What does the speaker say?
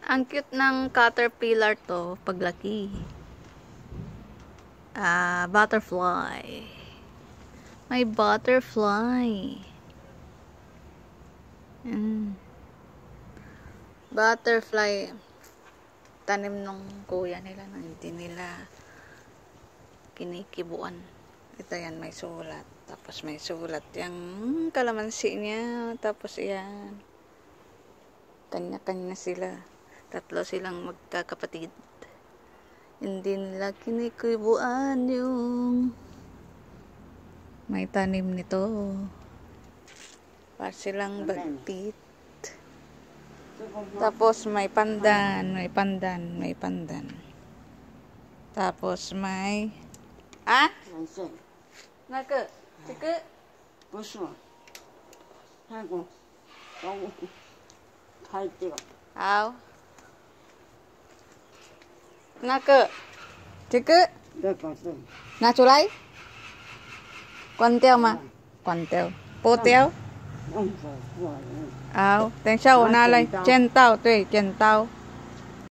Ang cute ng caterpillar to paglaki. Butterfly. May butterfly. Butterfly. Tanim nung kuya nila na hindi nila kinikibuan. Ito yan, may sulat. Tapos may sulat yung kalamansi niya. Tapos yan. Kanya-kanya sila. Tatlo silang magkakapatid. Hindi nila kinikibuan yung may tanim nito. Para silang bagtit. Tapos may pandan. May pandan. May pandan. Tapos may Naka? Tika? 不是，太公，太这个。 Aw. Naka? Tika? 这个是。 Nachulay? Quanteo ma? Quanteo. Poteo? Aw. Tên sao nalay? Chen tao, tuy, chen tao.